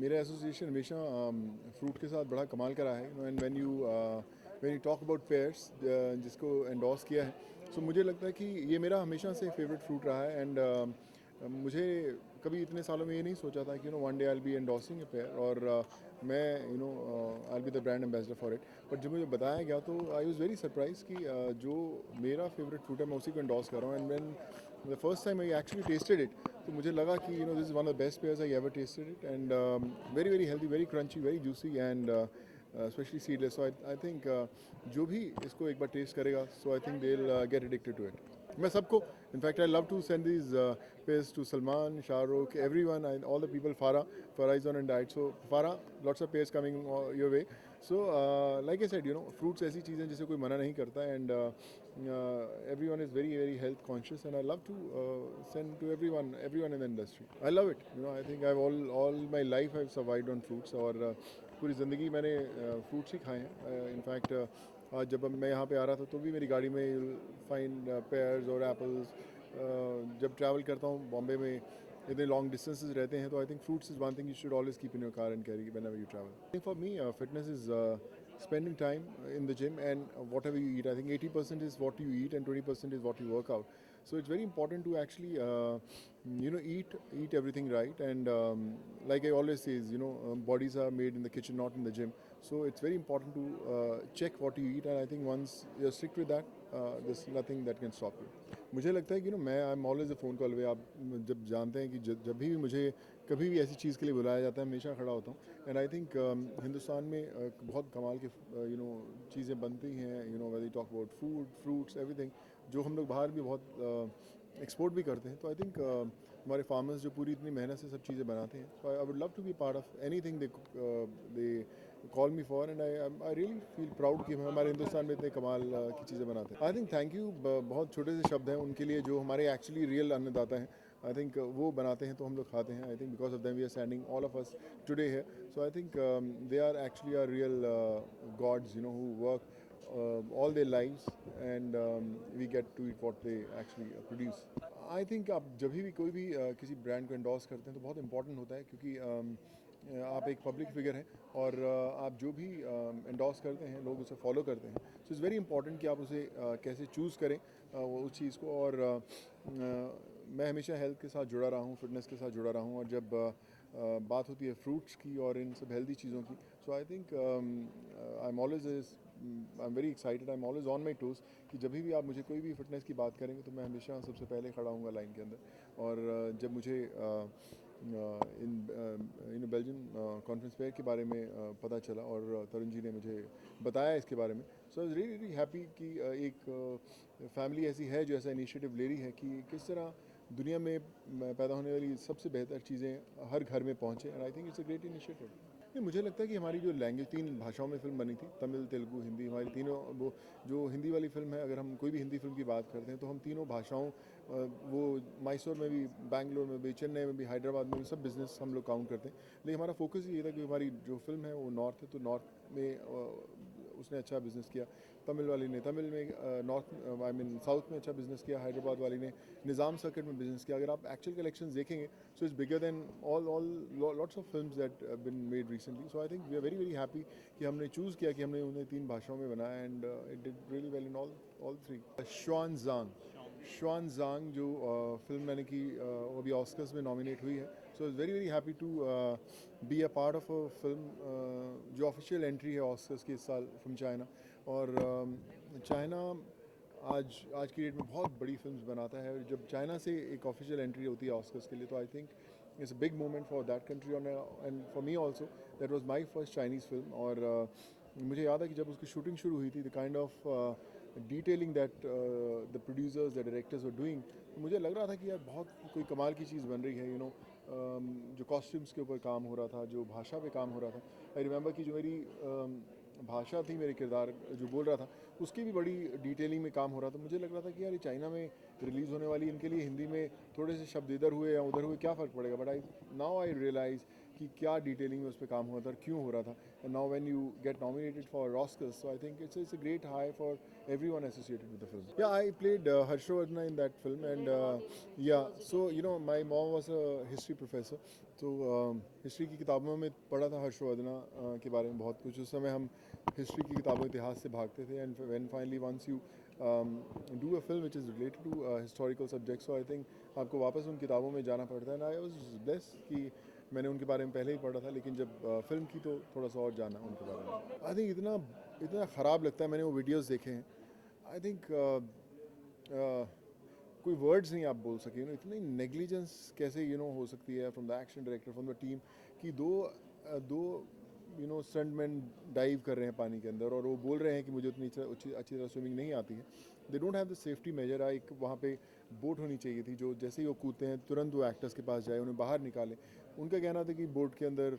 मेरा एसोसिएशन हमेशा फ्रूट के साथ बड़ा कमाल का रहा है and when you talk about pairs जिसको एंडोर्स किया है, सो मुझे लगता है कि ये मेरा हमेशा से फेवरेट फ्रूट रहा है एंड मुझे कभी इतने सालों में ये नहीं सोचा था कि one day I will be endorsing a pair और मैं I will be the brand ambassador for it. But जब मुझे बताया गया तो आई वाज वेरी सरप्राइज कि जो मेरा फेवरेट फ्रूट है मैं उसी को एंडोर्स कर रहा हूँ and when the first time I actually tasted it, तो मुझे लगा कि this is one of the best pears I ever tasted it and very very healthy, very crunchy, very juicy and specially seedless. So I think जो भी इसको एक बार taste करेगा, so I think they will get addicted to it. मैं सबको, in fact I love to send these pears to Salman, Shahrukh, everyone, and all the people. Farah is on a diet, so Farah, lots of peers coming your way. So like I said, fruits ऐसी चीज़ें जिसे कोई मना नहीं करता and everyone is very very health conscious and I love to send to everyone in the industry. I love it. I think I've all my life I've survived on fruits और पूरी ज़िंदगी मैंने फ्रूट्स ही खाए हैं। In fact आज जब मैं यहाँ पे आ रहा था तो भी मेरी गाड़ी में यूल फाइंड पेयर्स और एप्पल्स। जब ट्रैवल करता हूँ बॉम्बे में, इतने लॉन्ग डिस्टेंसेस रहते हैं, तो I think fruits is one thing you should always keep in your car and carry whenever you travel. For me fitness is spending time in the gym and whatever you eat. I think 80% is what you eat and 20% is what you work out. So it's very important to actually eat everything right and like I always say is bodies are made in the kitchen, not in the gym. So it's very important to check what you eat and I think once you're strict with that, there's nothing that can stop you. मुझे लगता है कि मैं I am always a phone call away. आप जब जानते हैं कि जब भी मुझे कभी भी ऐसी चीज़ के लिए बुलाया जाता है, हमेशा खड़ा होता हूँ एंड आई थिंक हिंदुस्तान में बहुत कमाल के चीज़ें बनती हैं, whether you talk about food, fruits, everything, जो हम लोग बाहर भी बहुत एक्सपोर्ट भी करते हैं। तो आई थिंक हमारे फार्मर्स जो पूरी इतनी मेहनत से सब चीज़ें बनाते हैं, तो I would love to be part of anything they call me for and I really feel proud कि हमारे हिंदुस्तान में इतने कमाल की चीज़ें बनाते हैं। आई थिंक थैंक यू बहुत छोटे से शब्द हैं उनके लिए जो हमारे एक्चुअली रियल अन्नदाता हैं। आई थिंक वो बनाते हैं तो हम लोग खाते हैं। I think because of them we are standing all of us today here. So I think they are actually are real gods who work all their lives and we get to eat what they actually produce. I think आप जब भी कोई भी किसी brand को endorse करते हैं तो बहुत इंपॉर्टेंट होता है क्योंकि आप एक पब्लिक फिगर हैं और आप जो भी एंडोर्स करते हैं लोग उसे फॉलो करते हैं। सो इट्स वेरी इंपॉर्टेंट कि आप उसे कैसे चूज़ करें उस चीज़ को। और मैं हमेशा हेल्थ के साथ जुड़ा रहा हूँ, फिटनेस के साथ जुड़ा रहा हूँ और जब बात होती है फ्रूट्स की और इन सब हेल्दी चीज़ों की, so I think I am always I am very excited, I am always on my toes कि जब भी आप मुझे कोई भी फिटनेस की बात करेंगे तो मैं हमेशा सबसे पहले खड़ा हूँगा लाइन के अंदर। और जब मुझे इन बेल्जियम कॉन्फ्रेंस फेयर के बारे में पता चला और तरुण जी ने मुझे बताया इसके बारे में, so I was really really happy कि एक फैमिली ऐसी है जो ऐसा इनिशिएटिव ले रही है कि किस तरह दुनिया में पैदा होने वाली सबसे बेहतर चीज़ें हर घर में पहुँचे and I think it's a great initiative. नहीं, मुझे लगता है कि हमारी जो लैंग्वेज 3 भाषाओं में फ़िल्म बनी थी, तमिल, तेलुगु, हिंदी, हमारी तीनों वो जो हिंदी वाली फ़िल्म है, अगर हम कोई भी हिंदी फ़िल्म की बात करते हैं तो हम तीनों भाषाओं वो मैसूर में भी, बैंगलोर में भी, चेन्नई में भी, हैदराबाद में भी सब बिज़नेस हम लोग काउंट करते हैं। लेकिन हमारा फोकस ये था कि हमारी जो फ़िल्म है वो नॉर्थ है, तो नॉर्थ में उसने अच्छा बिज़नेस किया। तमिल वाली ने तमिल में नॉर्थ आई मीन साउथ में अच्छा बिज़नेस किया। हैदराबाद वाली ने निज़ाम सर्किट में बिज़नेस किया। अगर आप एक्चुअल कलेक्शंस देखेंगे so it's bigger than all lots of films that been made recently. So I think we are very very happy कि हमने चूज़ किया कि हमने उन्हें 3 भाषाओं में बनाया and it did really well in all 3। श्वानज़ांग जो फिल्म मैंने की वो अभी ऑस्कर्स में नॉमिनेट हुई है। So is very very happy to be a part of a film जो ऑफिशियल एंट्री है ऑस्कर्स की इस साल फ्रॉम चाइना। और चाइना आज की डेट में बहुत बड़ी फिल्म्स बनाता है। जब चाइना से एक ऑफिशियल एंट्री होती है ऑस्कर्स के लिए तो I think it's a big moment for that country and for me also. That was my first Chinese film और मुझे याद है कि जब उसकी शूटिंग शुरू हुई थी the kind of detailing that the producers the directors were doing, तो मुझे लग रहा था कि यार बहुत कोई कमाल की चीज़ बन रही है। जो कॉस्ट्यूम्स के ऊपर काम हो रहा था, जो भाषा पे काम हो रहा था। आई रिमेंबर कि जो मेरी भाषा थी, मेरे किरदार जो बोल रहा था उसकी भी बड़ी डिटेलिंग में काम हो रहा था। मुझे लग रहा था कि यार ये चाइना में रिलीज़ होने वाली इनके लिए हिंदी में थोड़े से शब्द इधर हुए या उधर हुए क्या फ़र्क पड़ेगा। बट नाउ आई रियलाइज़ कि क्या डिटेलिंग में उस पर काम हुआ था और क्यों हो रहा था. And now when you get nominated for Oscars, so I think it's a great high for everyone associated with the film. Yeah, I played Harshvardhana in that film, and yeah, so you know, my mom was a history professor, so history की किताबों में पढ़ा था हर्षवर्धना के बारे में बहुत कुछ. उस समय हम हिस्ट्री की किताबों इतिहास से भागते थे, and when finally once you do a film which is related to historical subjects, so I think आपको वापस उन किताबों में जाना पड़ता है. And I was blessed कि मैंने उनके बारे में पहले ही पढ़ा था, लेकिन जब फिल्म की तो थोड़ा सा और जाना उनके बारे में. आई थिंक इतना इतना ख़राब लगता है. मैंने वो वीडियोस देखे हैं. आई थिंक कोई वर्ड्स नहीं आप बोल सके. इतनी नेग्लिजेंस कैसे हो सकती है from the action director, from the team, कि दो स्टंटमैन डाइव कर रहे हैं पानी के अंदर और वो बोल रहे हैं कि मुझे उतनी अच्छी तरह स्विमिंग नहीं आती है. They don't have the safety major. एक वहाँ पे बोट होनी चाहिए थी जो जैसे ही वो कूदते हैं तुरंत वो एक्टर्स के पास जाए, उन्हें बाहर निकाले. उनका कहना था कि बोट के अंदर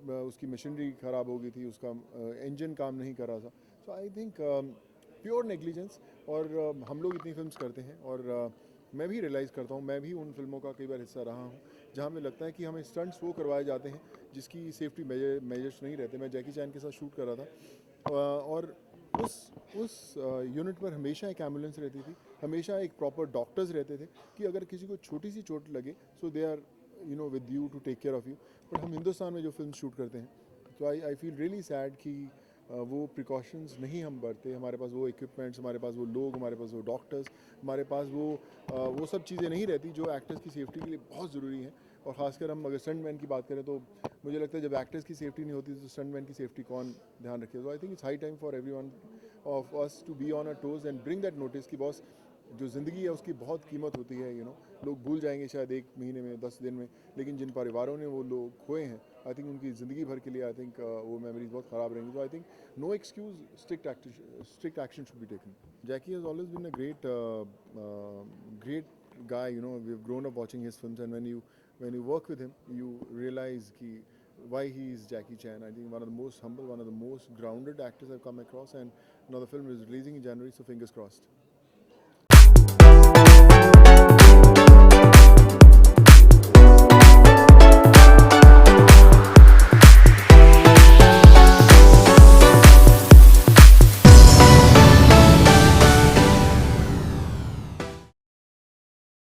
उसकी मशीनरी ख़राब हो गई थी, उसका इंजन काम नहीं कर रहा था. सो आई थिंक प्योर नेग्लिजेंस. और हम लोग इतनी फिल्म्स करते हैं और मैं भी रियलाइज़ करता हूँ, मैं भी उन फिल्मों का कई बार हिस्सा रहा हूँ जहाँ हमें लगता है कि हमें स्टंट्स वो करवाए जाते हैं जिसकी सेफ्टी मेजर्स नहीं रहते. मैं जैकी चैन के साथ शूट कर रहा था और उस यूनिट पर हमेशा एक एम्बुलेंस रहती थी, हमेशा एक प्रॉपर डॉक्टर्स रहते थे कि अगर किसी को छोटी सी चोट लगे so they are with you to take care of you. But हम हिंदुस्तान में जो फिल्म शूट करते हैं, तो आई फील रियली सैड कि वो प्रिकॉशंस नहीं हम बरते. हमारे पास वो इक्विपमेंट्स, हमारे पास वो लोग, हमारे पास वो डॉक्टर्स, हमारे पास वो सब चीज़ें नहीं रहती जो एक्टर्स की सेफ्टी के लिए बहुत ज़रूरी हैं. और ख़ासकर हम अगर स्टंटमैन की बात करें तो मुझे लगता है जब एक्टर्स की सेफ्टी नहीं होती तो स्टंटमैन की सेफ्टी कौन ध्यान रखे. तो I think it's high time for everyone of us to be on a toes and bring that notice कि बॉस, जो ज़िंदगी है उसकी बहुत कीमत होती है. लोग भूल जाएंगे शायद 1 महीने में, 10 दिन में, लेकिन जिन परिवारों ने वो लोग खोए हैं, आई थिंक उनकी ज़िंदगी भर के लिए आई थिंक वो मेमोरीज बहुत ख़राब रहेंगी. तो I think no excuse, strict action should be taken. Jackie has always been a great guy. We've grown up watching his films, and when you work with him, you realize why he is Jackie Chan. I think one of the most humble, one of the most grounded actors I've come across, and now the film is releasing in January, so fingers crossed.